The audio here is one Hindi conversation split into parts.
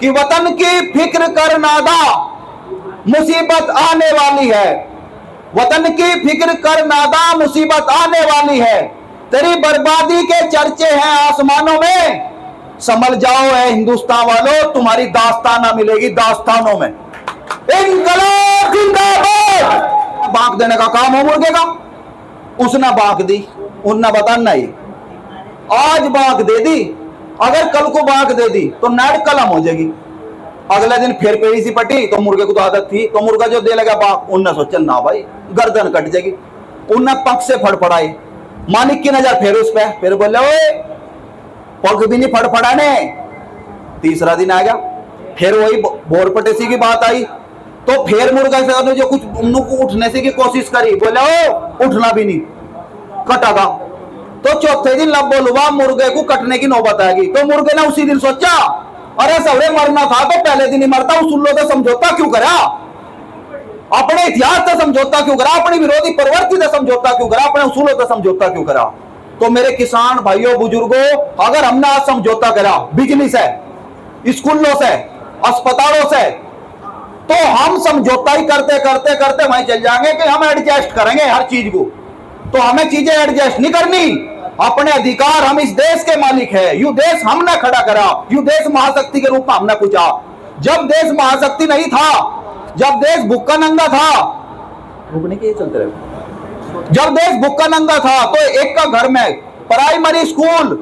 कि वतन की फिक्र कर नादा, मुसीबत आने वाली है। वतन की फिक्र कर नादा, मुसीबत आने वाली है। तेरी बर्बादी के चर्चे हैं आसमानों में, संभल जाओ है हिंदुस्तान वालों, तुम्हारी दास्ताना मिलेगी दास्तानों में। इनकलाब जिंदाबाद। बांक देने का काम हो मुर्गे का, उसने बांक दी, उनने बता नहीं आज बांक दे दी, अगर कल को बांक दे दी तो नाट कलम हो जाएगी। अगले दिन फिर पेड़ी सी पटी तो मुर्गे को तो आदत थी, तो मुर्गा जो दे लगा बांक, उनने सोचा ना भाई गर्दन कट जाएगी, उनने पंख से फड़फड़ाई। मालिक की नजर फिर उस पे, फिर बोले ओए पंख भी नहीं फड़फड़ाने। तीसरा दिन आ गया, फिर वही बोर पटेसी की बात आई, तो फिर मुर्गा से जो कुछ उठने से की कोशिश करी, बोले ओ उठना भी नहीं, कटागा। तो चौथे दिन लब्बो लुबा मुर्गे को कटने की नौबत आएगी। तो मुर्गे ने उसी दिन सोचा अरे सवरे मरना था तो पहले दिन ही मरता, उसूलों से समझौता क्यों करा, अपने इतिहास से समझौता क्यों करा, अपनी विरोधी प्रवृत्ति से समझौता क्यों करा, अपने उसूलों से समझौता क्यों करा। तो मेरे किसान भाइयों बुजुर्गों, अगर हमने आज समझौता करा बिजली से, स्कूलों से, अस्पतालों से, तो हम समझौता ही करते करते करते वहीं चल जाएंगे कि हम एडजस्ट करेंगे हर चीज को। तो हमें चीजें एडजस्ट नहीं करनी, अपने अधिकार, हम इस देश के मालिक है। यू देश हमने खड़ा करा, यू देश महाशक्ति के रूप में हमने पूछा। जब देश महाशक्ति नहीं था, जब देश भुक्का नंगा था, रुकने के चलते रहे, जब देश भुक्का नंगा था तो एक का घर में प्राइमरी स्कूल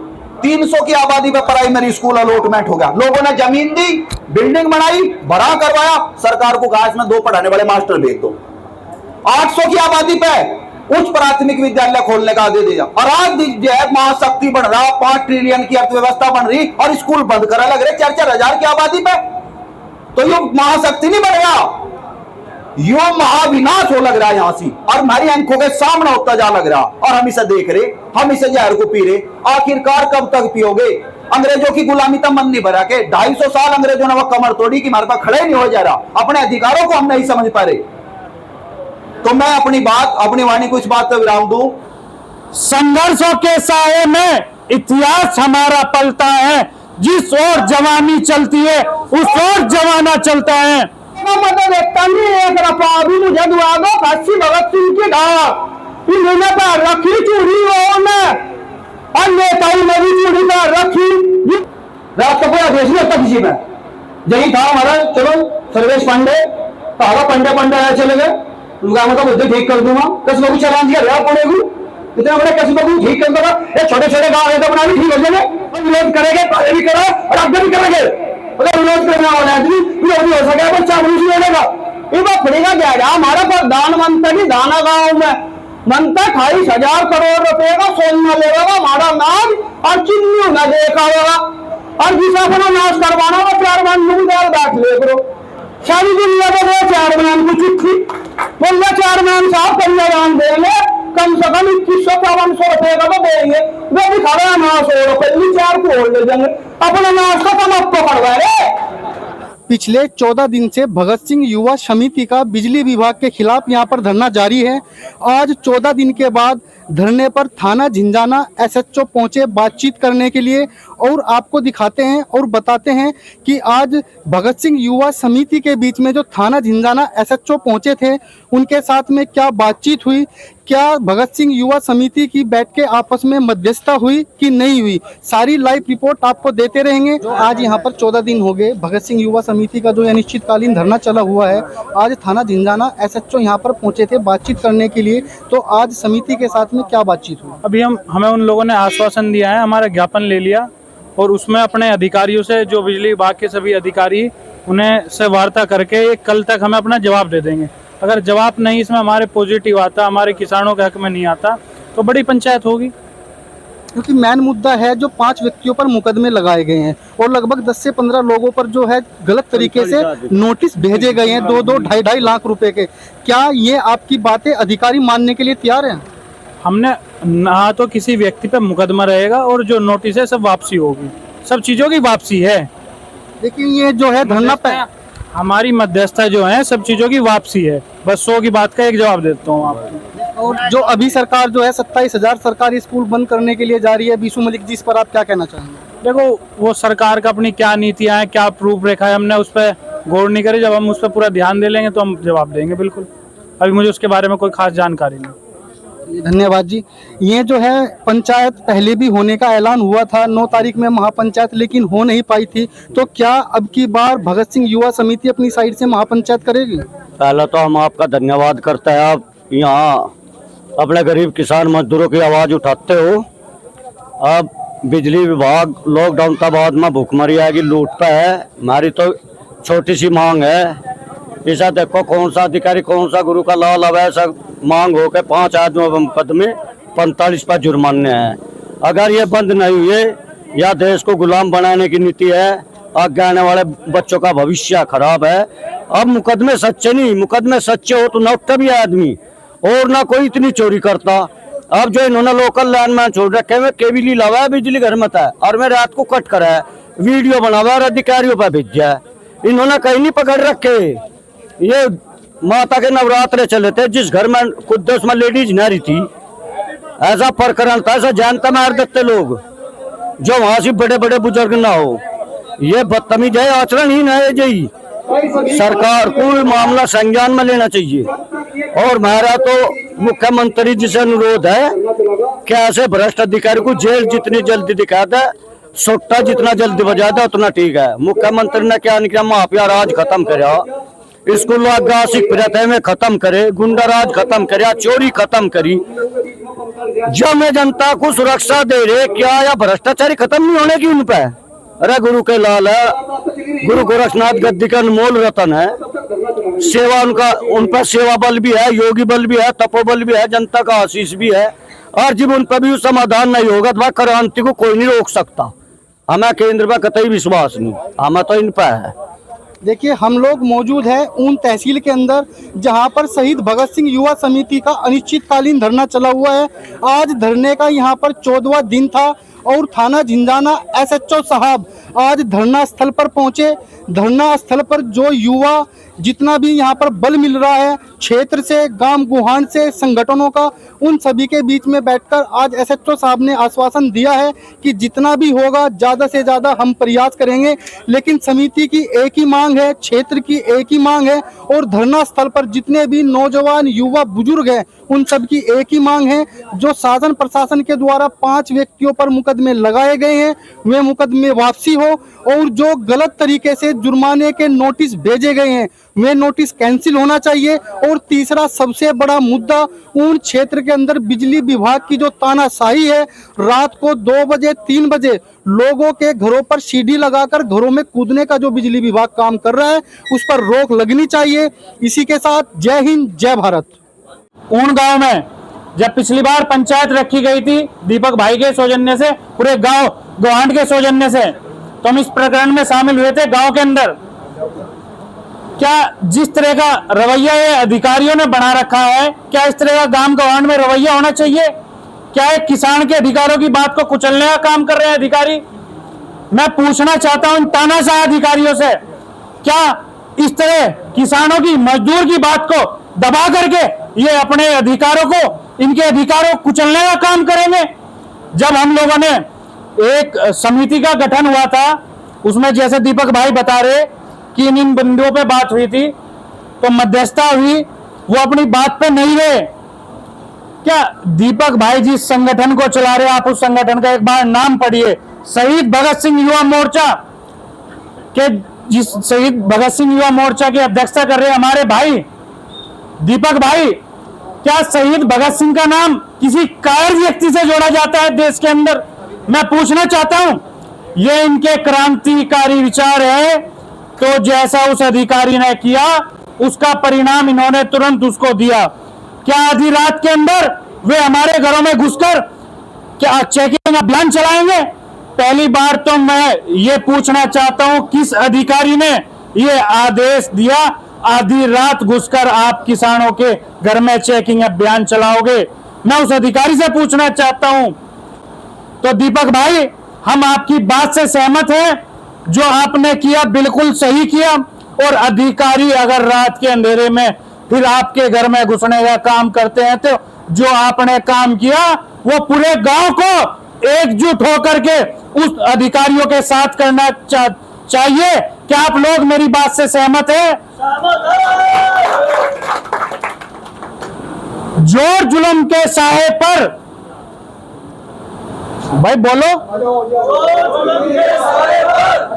300 की आबादी पे प्राइमरी स्कूल अलॉटमेंट हो गया। लोगों ने जमीन दी, बिल्डिंग बनाई, भरा करवाया, सरकार को कहा इसमें 2 पढ़ाने वाले मास्टर भेज दो। 800 की आबादी पे उच्च प्राथमिक विद्यालय खोलने का आदेश दिया, और आज जो है महाशक्ति बन रहा, 5 ट्रिलियन की अर्थव्यवस्था बन रही, और स्कूल बंद करा लग रहे 4-4 हजार की आबादी पे। तो ये महाशक्ति नहीं बन रहा, यो महाविनाश हो लग रहा है यहां से, और हमारी आंखों के सामने होता जा लग रहा, और हम इसे देख रहे, हम इसे जहर को पी रहे। आखिरकार कब तक पियोगे? अंग्रेजों की गुलामी तक मन नहीं भरा के 250 साल अंग्रेजों ने वो कमर तोड़ी कि हमारे पास खड़े नहीं हो जा रहा, अपने अधिकारों को हम नहीं समझ पा रहे। तो मैं अपनी बात, अपनी वाणी को इस बात पर विराम दूं, संघर्षों के साए में इतिहास हमारा पलता है, जिस ओर जवानी चलती है उस ओर जमाना चलता है। मतलब एक रफा भी मुझे दुआ दो, काशी भगत सिंह की ढाक इन्होंने पैर रखी चूड़ी और नेताओं ने भी चूड़ी पैर रखी। रात का पूरा देश नहीं होता किसी में, यही था हमारा। चलो सर्वेश पांडे कहा, पंडे पंडे चले गए, उनका मतलब मुद्दे ठीक कर दूंगा, कस्बों को चलान दिया रहा पड़े को, इतना बड़े कस्बों को ठीक कर दूंगा। ये छोटे छोटे गाँव है तो बना भी ठीक हो जाएंगे, और विरोध करेंगे, पहले भी करा और अब भी करेंगे। अगर विरोध करने वाला आदमी विरोध हो सके, बच्चा नहीं लेगा, ये बात पड़ेगा क्या? हमारा प्रधानमंत्री दाना गांव में मनता 28,000 करोड़ रुपए का सोना लेगा हमारा नाम, और चिन्ह न देखा होगा, और जिसे अपना नाश करवाना वो 4 महीने बैठ ले करो। सारी दुनिया को वो 4 महीने की चिट्ठी बोलना, 4 महीने साहब कन्यादान देंगे, कम से कम 2100-5200 रुपए का तो देंगे, वो भी खड़ा है 900 रुपए 4 को और ले जाएंगे, अपने नाश का कम आपको पड़वा रहे। पिछले 14 दिन से भगत सिंह युवा समिति का बिजली विभाग के खिलाफ यहां पर धरना जारी है। आज 14 दिन के बाद धरने पर थाना झिंझाना एसएचओ पहुंचे बातचीत करने के लिए, और आपको दिखाते हैं और बताते हैं कि आज भगत सिंह युवा समिति के बीच में जो थाना झिंझाना एसएचओ पहुंचे थे उनके साथ में क्या बातचीत हुई, क्या भगत सिंह युवा समिति की बैठ के आपस में मध्यस्थता हुई कि नहीं हुई, सारी लाइव रिपोर्ट आपको देते रहेंगे। आज यहाँ पर 14 दिन हो गए भगत सिंह युवा समिति का जो अनिश्चितकालीन धरना चला हुआ है। आज थाना झिंझाना एसएचओ यहाँ पर पहुंचे थे बातचीत करने के लिए, तो आज समिति के साथ में क्या बातचीत हुई? अभी हमें उन लोगों ने आश्वासन दिया है, हमारा ज्ञापन ले लिया, और उसमें अपने अधिकारियों से, जो बिजली विभाग के सभी अधिकारी, उन्हें से वार्ता करके कल तक हमें अपना जवाब दे देंगे। अगर जवाब नहीं इसमें हमारे पॉजिटिव आता, हमारे किसानों के हक में नहीं आता, तो बड़ी पंचायत होगी। क्योंकि मेन मुद्दा है जो 5 व्यक्तियों पर मुकदमे लगाए गए हैं, और लगभग 10 से 15 लोगों पर जो है गलत तरीके से नोटिस भेजे गए हैं 2-2, 2.5 लाख रुपए के। क्या ये आपकी बातें अधिकारी मानने के लिए तैयार हैं? हमने ना तो किसी व्यक्ति पे मुकदमा रहेगा, और जो नोटिस है सब वापसी होगी, सब चीजों की वापसी है। लेकिन ये जो है धरना पे हमारी मध्यस्थता जो है सब चीजों की वापसी है। बस 100 की बात का एक जवाब देता हूँ आपको। और जो अभी सरकार जो है 27,000 सरकारी स्कूल बंद करने के लिए जा रही है बीसू मलिक जी, इस पर आप क्या कहना चाहेंगे? देखो वो सरकार का अपनी क्या नीतियां हैं, क्या रूपरेखा है, हमने उस पर गौर नहीं करी। जब हम उस पर पूरा ध्यान दे लेंगे तो हम जवाब देंगे बिल्कुल। अभी मुझे उसके बारे में कोई खास जानकारी नहीं। धन्यवाद जी। ये जो है पंचायत पहले भी होने का ऐलान हुआ था 9 तारीख में महापंचायत, लेकिन हो नहीं पाई थी। तो क्या अब की बार भगत सिंह युवा समिति अपनी साइड से महापंचायत करेगी? पहले तो हम आपका धन्यवाद करते हैं, आप यहाँ अपने गरीब किसान मजदूरों की आवाज़ उठाते हो। अब बिजली विभाग लॉकडाउन के बाद में भूखमरी आएगी, लूट पे है। हमारी तो छोटी सी मांग है, ऐसा देखो कौन सा अधिकारी कौन सा गुरु का लाल अब ऐसा मांग हो के 5 आदमी मुकदमे 45 पर जुर्माने हैं। अगर ये बंद नहीं हुए या देश को गुलाम बनाने की नीति है, आगे आने वाले बच्चों का भविष्य खराब है। अब मुकदमे सच्चे नहीं, मुकदमे सच्चे हो तो न उठता भी आदमी और ना कोई इतनी चोरी करता। अब जो इन्होंने लोकल लैंडमैन छोड़ रखे हैं, केबल लावा है, बिजली घर में था और मैं रात को कट करा है, वीडियो बनावा और अधिकारियों पर भेजा है। इन्होंने कहीं नहीं पकड़ रखे। ये माता के नवरात्रे चले थे, जिस घर में खुद उसमें लेडीज नहीं थी, ऐसा प्रकरण था, ऐसा जानता मार देते लोग जो वहां से बड़े बड़े बुजुर्ग ना हो। ये बदतमीज है, आचरण ही ना है जी। सरकार को मामला संज्ञान में लेना चाहिए। और हमारा तो मुख्यमंत्री जी से अनुरोध है कि ऐसे भ्रष्ट अधिकारी को जेल जितनी जल्दी दिखा दे, सट्टा जितना जल्दी बजा दे उतना ठीक है। मुख्यमंत्री ने क्या नहीं किया, माफिया राज खत्म करा, स्कूल आसिक प्रथा में खत्म करे, गुंडा राज खत्म करे, चोरी खत्म करी। जब मैं जनता को सुरक्षा दे रहे, क्या या भ्रष्टाचारी खत्म नहीं होने की उन पे? अरे गुरु के लाल है, गुरु गोरखनाथ गद्दी का अनमोल रतन है। सेवा उनका, उन पर सेवा बल भी है, योगी बल भी है, तपोबल भी है, जनता का आशीष भी है। और जब उन पर भी समाधान नहीं होगा तो वह क्रांति को कोई नहीं रोक सकता। हमें केंद्र पर कतई विश्वास नहीं, हमें तो इन पर है। देखिए हम लोग मौजूद हैं ऊन तहसील के अंदर, जहां पर शहीद भगत सिंह युवा समिति का अनिश्चितकालीन धरना चला हुआ है। आज धरने का यहां पर 14वां दिन था और थाना झिंझाना SHO साहब आज धरना स्थल पर पहुंचे। धरना स्थल पर जो युवा जितना भी यहाँ पर बल मिल रहा है क्षेत्र से, गांव गुहान से, संगठनों का, उन सभी के बीच में बैठकर आज SHO साहब ने आश्वासन दिया है कि जितना भी होगा ज़्यादा से ज़्यादा हम प्रयास करेंगे। लेकिन समिति की एक ही मांग है, क्षेत्र की एक ही मांग है और धरना स्थल पर जितने भी नौजवान युवा बुजुर्ग हैं उन सब की एक ही मांग है। जो शासन प्रशासन के द्वारा 5 व्यक्तियों पर मुकदमे लगाए गए हैं वे मुकदमे वापसी हो और जो गलत तरीके से जुर्माने के नोटिस भेजे गए हैं वे नोटिस कैंसिल होना चाहिए। और तीसरा सबसे बड़ा मुद्दा, उन क्षेत्र के अंदर बिजली विभाग की जो तानाशाही है, रात को 2 बजे 3 बजे लोगों के घरों पर सीढ़ी लगाकर घरों में कूदने का जो बिजली विभाग काम कर रहा है उस पर रोक लगनी चाहिए। इसी के साथ जय हिंद जय भारत। ऊन गांव में जब पिछली बार पंचायत रखी गई थी दीपक भाई के सौजन्य से, पूरे गांव गवांड के सौजन्य से, तो हम इस प्रकरण में शामिल हुए थे। गांव के अंदर क्या जिस तरह का रवैया ये अधिकारियों ने बना रखा है, क्या इस तरह का गांव गवांड में रवैया होना चाहिए? क्या एक किसान के अधिकारों की बात को कुचलने का काम कर रहे हैं अधिकारी? मैं पूछना चाहता हूं इन तानाशाह अधिकारियों से, क्या इस तरह किसानों की, मजदूर की बात को दबा करके ये अपने अधिकारों को, इनके अधिकारों को कुचलने का काम करेंगे? जब हम लोगों ने एक समिति का गठन हुआ था उसमें जैसे दीपक भाई बता रहे कि इन बिंदुओं पे बात हुई थी, तो मध्यस्थता हुई, वो अपनी बात पे नहीं रहे। क्या दीपक भाई जिस संगठन को चला रहे, आप उस संगठन का एक बार नाम पढ़िए, शहीद भगत सिंह युवा मोर्चा के, जिस शहीद भगत सिंह युवा मोर्चा की अध्यक्षता कर रहे हमारे भाई दीपक भाई, क्या शहीद भगत सिंह का नाम किसी कायर व्यक्ति से जोड़ा जाता है देश के अंदर? मैं पूछना चाहता हूं, ये इनके क्रांतिकारी विचार है तो जैसा उस अधिकारी ने किया उसका परिणाम इन्होंने तुरंत उसको दिया। क्या आधी रात के अंदर वे हमारे घरों में घुसकर क्या चेकिंग अभियान चलाएंगे? पहली बार तो मैं ये पूछना चाहता हूं किस अधिकारी ने ये आदेश दिया, आधी रात घुसकर आप किसानों के घर में चेकिंग अभियान चलाओगे? मैं उस अधिकारी से पूछना चाहता हूं। तो दीपक भाई, हम आपकी बात से सहमत हैं, जो आपने किया बिल्कुल सही किया। और अधिकारी अगर रात के अंधेरे में फिर आपके घर में घुसने का काम करते हैं तो जो आपने काम किया वो पूरे गांव को एकजुट होकर के उस अधिकारियों के साथ करना चाहिए। क्या आप लोग मेरी बात से सहमत हैं? जोर जुल्म के साहे पर, भाई बोलो,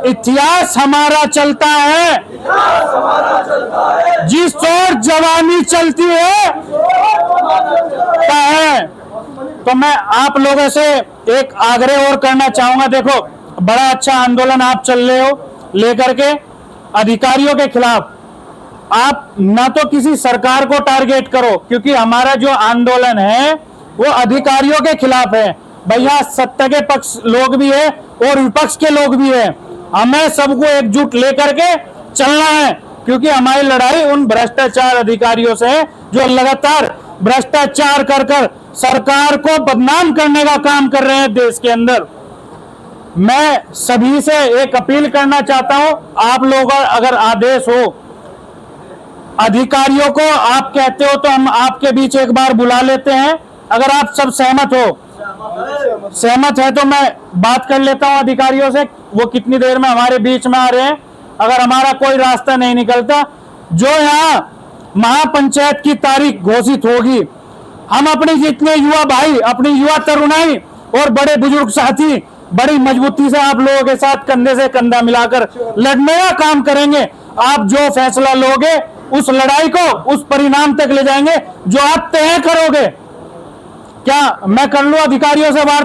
इतिहास हमारा चलता है, जिस ओर जवानी चलती है। तो मैं आप लोगों से एक आग्रह और करना चाहूंगा। देखो, बड़ा अच्छा आंदोलन आप चल रहे हो लेकर के अधिकारियों के खिलाफ। आप ना तो किसी सरकार को टारगेट करो, क्योंकि हमारा जो आंदोलन है वो अधिकारियों के खिलाफ है। भैया, सत्ता के पक्ष लोग भी है और विपक्ष के लोग भी है। हमें सबको एकजुट लेकर के चलना है, क्योंकि हमारी लड़ाई उन भ्रष्टाचार अधिकारियों से है जो लगातार भ्रष्टाचार कर कर सरकार को बदनाम करने का काम कर रहे हैं देश के अंदर। मैं सभी से एक अपील करना चाहता हूं, आप लोगों का अगर आदेश हो, अधिकारियों को आप कहते हो तो हम आपके बीच एक बार बुला लेते हैं। अगर आप सब सहमत है तो मैं बात कर लेता हूं अधिकारियों से, वो कितनी देर में हमारे बीच में आ रहे हैं। अगर हमारा कोई रास्ता नहीं निकलता, जो यहाँ महापंचायत की तारीख घोषित होगी, हम अपने जितने युवा भाई, अपनी युवा तरुणाई और बड़े बुजुर्ग साथी बड़ी मजबूती से आप लोगों के साथ कंधे से कंधा मिलाकर लड़ने का काम करेंगे। आप जो फैसला लोगे उस लड़ाई को उस परिणाम तक ले जाएंगे जो आप तय करोगे। क्या मैं कर लूं अधिकारियों से वार्ता?